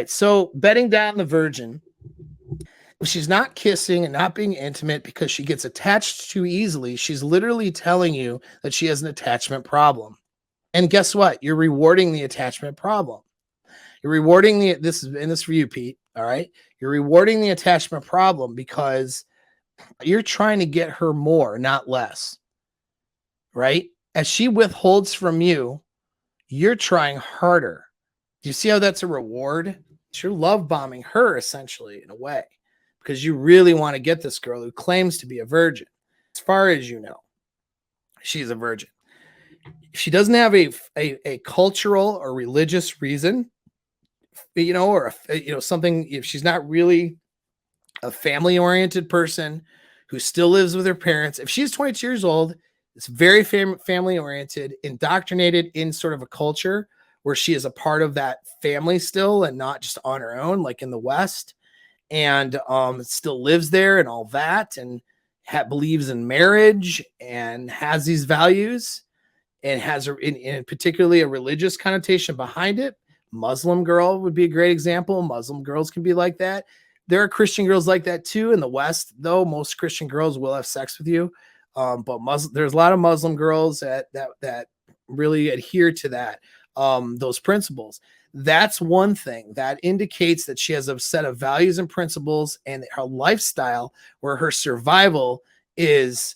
right. So betting down the virgin, she's not kissing and not being intimate because she gets attached too easily. She's literally telling you that she has an attachment problem. And guess what? You're rewarding the attachment problem. You're rewarding this for you, Pete. All right. You're rewarding the attachment problem because you're trying to get her more, not less. Right? As she withholds from you, you're trying harder. Do you see how that's a reward? You're love bombing her essentially in a way because you really want to get this girl who claims to be a virgin. As far as you know, she's a virgin. If she doesn't have a cultural or religious reason, or something, if she's not really a family oriented person who still lives with her parents, if she's 22 years old, it's very family oriented, indoctrinated in sort of a culture where she is a part of that family still and not just on her own, like in the West, and still lives there and all that, and believes in marriage and has these values and has in particularly a religious connotation behind it. Muslim girl would be a great example. Muslim girls can be like that. There are Christian girls like that too in the West, though. Most Christian girls will have sex with you, but there's a lot of Muslim girls that really adhere to that, those principles. That's one thing that indicates that she has a set of values and principles, and her lifestyle where her survival is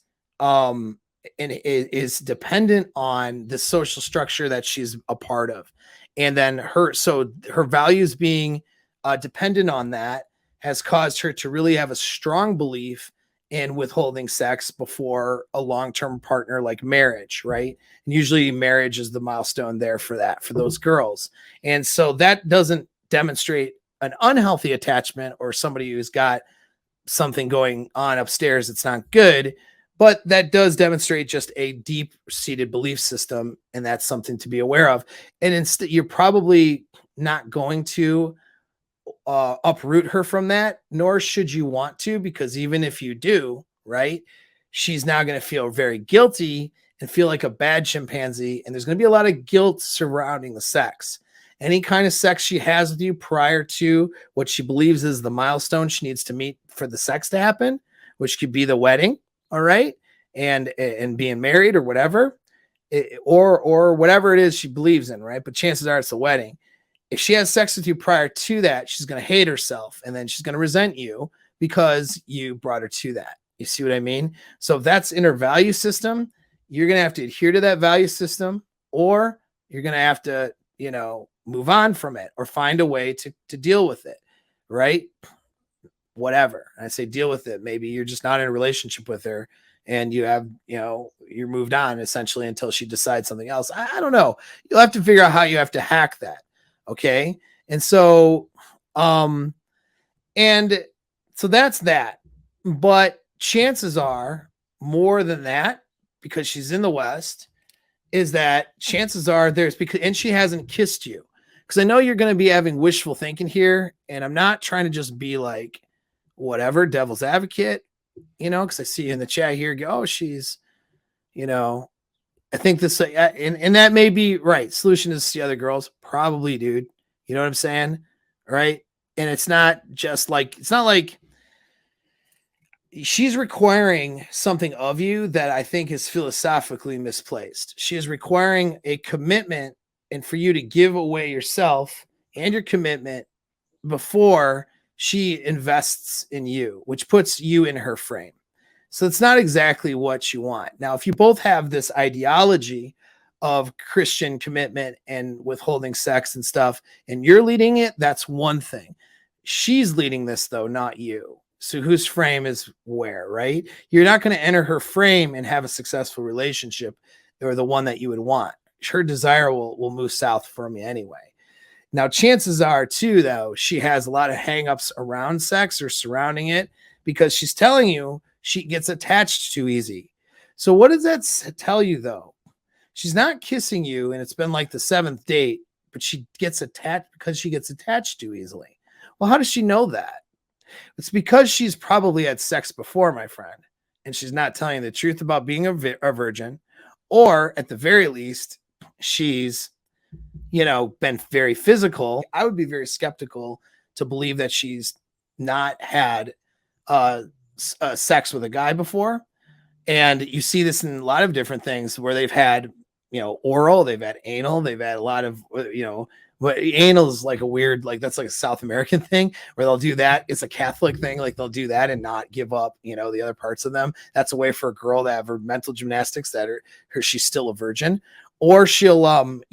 is dependent on the social structure that she's a part of, and then her values being dependent on that has caused her to really have a strong belief in withholding sex before a long-term partner like marriage, right? And usually marriage is the milestone there for those girls. And so that doesn't demonstrate an unhealthy attachment or somebody who's got something going on upstairs that's not good, but that does demonstrate just a deep-seated belief system, and that's something to be aware of. And instead, you're probably not going to uproot her from that, nor should you want to, because even if you do, right, she's now going to feel very guilty and feel like a bad chimpanzee, and there's going to be a lot of guilt surrounding the sex. Any kind of sex she has with you prior to what she believes is the milestone she needs to meet for the sex to happen, which could be the wedding, all right, and being married or whatever, or whatever it is she believes in, right? But chances are it's the wedding. If she has sex with you prior to that, she's going to hate herself, and then she's going to resent you because you brought her to that. You see what I mean? So if that's in her value system, you're going to have to adhere to that value system, or you're going to have to, move on from it or find a way to deal with it, right? Whatever. I say deal with it. Maybe you're just not in a relationship with her and you have, you're moved on essentially until she decides something else. I don't know. You'll have to figure out how you have to hack that. Okay. And so that's that. But chances are more than that, because she's in the West, is that chances are and she hasn't kissed you. Because I know you're going to be having wishful thinking here. And I'm not trying to just be like, whatever, devil's advocate, because I see you in the chat here go, oh, she's, I think this, and that may be right. Solution is the other girls. Probably, dude. You know what I'm saying? Right. And it's not like she's requiring something of you that I think is philosophically misplaced. She is requiring a commitment and for you to give away yourself and your commitment before she invests in you, which puts you in her frame. So it's not exactly what you want. Now, if you both have this ideology of Christian commitment and withholding sex and stuff, and you're leading it, that's one thing. She's leading this, though, not you. So whose frame is where, right? You're not going to enter her frame and have a successful relationship, or the one that you would want. Her desire will move south from you anyway. Now, chances are, too, though, she has a lot of hangups around sex or surrounding it, because she's telling you she gets attached too easy. So what does that tell you, though? She's not kissing you, and it's been like the 7th date, but she gets attached because she gets attached too easily. Well, how does she know that? It's because she's probably had sex before, my friend, and she's not telling the truth about being a virgin, or at the very least, she's been very physical, I would be very skeptical to believe that she's not had sex with a guy before. And you see this in a lot of different things where they've had, oral, they've had anal, they've had a lot of, but anal is like a weird, like that's like a South American thing where they'll do that. It's a Catholic thing. Like they'll do that and not give up, the other parts of them. That's a way for a girl to have her mental gymnastics that she's still a virgin, or she'll, what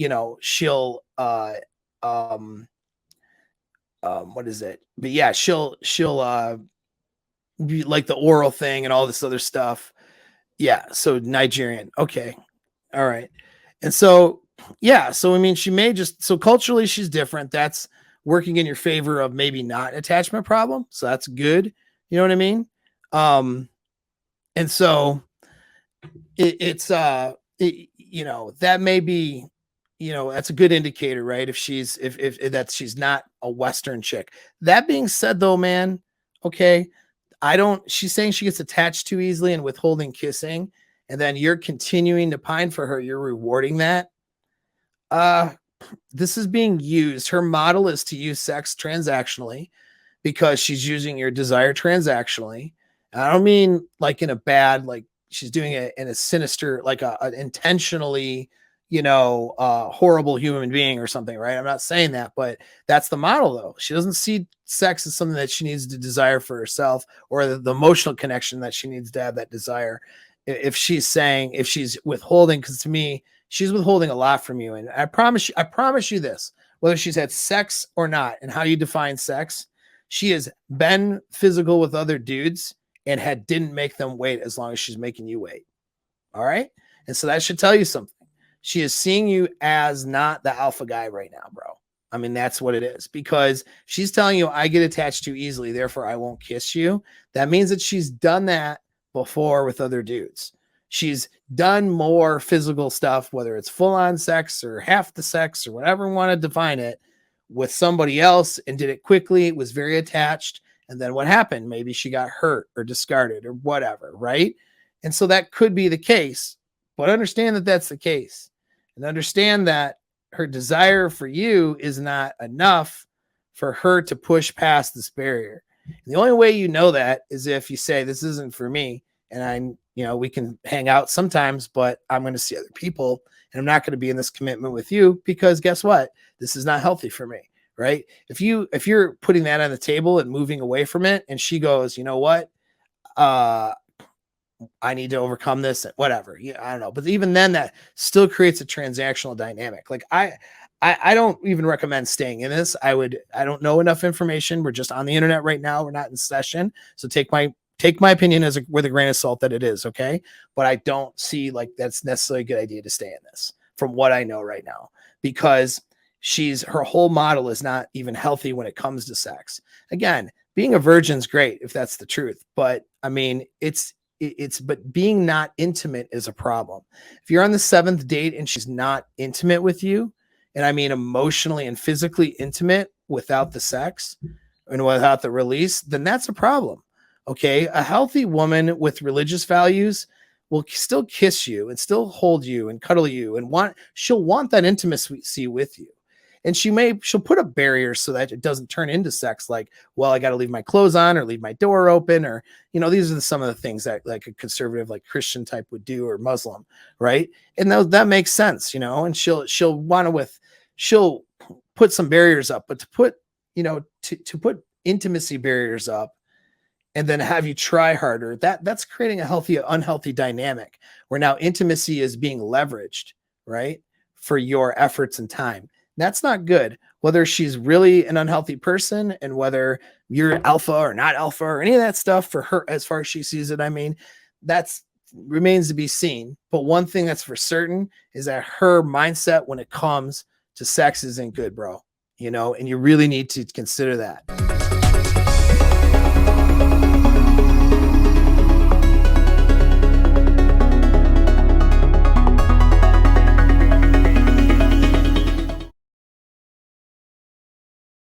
is it? But yeah, she'll be like the oral thing and all this other stuff. Yeah. So Nigerian. Okay. All right. And so, yeah. So, I mean, she may just, so culturally she's different. That's working in your favor of maybe not attachment problem. So that's good. You know what I mean? And so that may be, that's a good indicator, right? If she's not a Western chick. That being said though, man, okay. She's saying she gets attached too easily and withholding kissing, and then you're continuing to pine for her. You're rewarding that. This is being used. Her model is to use sex transactionally because she's using your desire transactionally. And I don't mean like in a bad, like she's doing it in a sinister, like an intentionally, horrible human being or something, right? I'm not saying that, but that's the model though. She doesn't see sex as something that she needs to desire for herself, or the emotional connection that she needs to have that desire. If she's withholding, because to me, she's withholding a lot from you. And I promise you this, whether she's had sex or not, and how you define sex, she has been physical with other dudes and didn't make them wait as long as she's making you wait. All right. And so that should tell you something. She is seeing you as not the alpha guy right now, bro. I mean, that's what it is, because she's telling you, I get attached too easily, therefore I won't kiss you. That means that she's done that before with other dudes. She's done more physical stuff, whether it's full on sex or half the sex or whatever you want to define it, with somebody else, and did it quickly, was very attached. And then what happened? Maybe she got hurt or discarded or whatever, right? And so that could be the case, but understand that that's the case, and understand that her desire for you is not enough for her to push past this barrier. And the only way you know that is if you say, this isn't for me, and we can hang out sometimes, but I'm going to see other people, and I'm not going to be in this commitment with you, because guess what? This is not healthy for me, right? If you're putting that on the table and moving away from it, and she goes, you know what? I need to overcome this, whatever. Yeah, I don't know. But even then, that still creates a transactional dynamic. Like I don't even recommend staying in this. I don't know enough information. We're just on the internet right now. We're not in session. So take my opinion with a grain of salt that it is. Okay. But I don't see like that's necessarily a good idea to stay in this from what I know right now, because her whole model is not even healthy when it comes to sex. Again, being a virgin's great if that's the truth. But I mean, but being not intimate is a problem. If you're on the 7th date and she's not intimate with you, and I mean emotionally and physically intimate without the sex and without the release, then that's a problem. Okay. A healthy woman with religious values will still kiss you and still hold you and cuddle you, and she'll want that intimacy with you. And she'll put up barriers so that it doesn't turn into sex. Like, well, I got to leave my clothes on or leave my door open, or, these are some of the things that like a conservative, like Christian type would do, or Muslim. Right. And that makes sense, and she'll put some barriers up, but to put intimacy barriers up and then have you try harder, that's creating a unhealthy dynamic where now intimacy is being leveraged, right, for your efforts and time. That's not good, whether she's really an unhealthy person and whether you're alpha or not alpha or any of that stuff for her, as far as she sees it. I mean, that's remains to be seen. But one thing that's for certain is that her mindset when it comes to sex isn't good, bro, and you really need to consider that.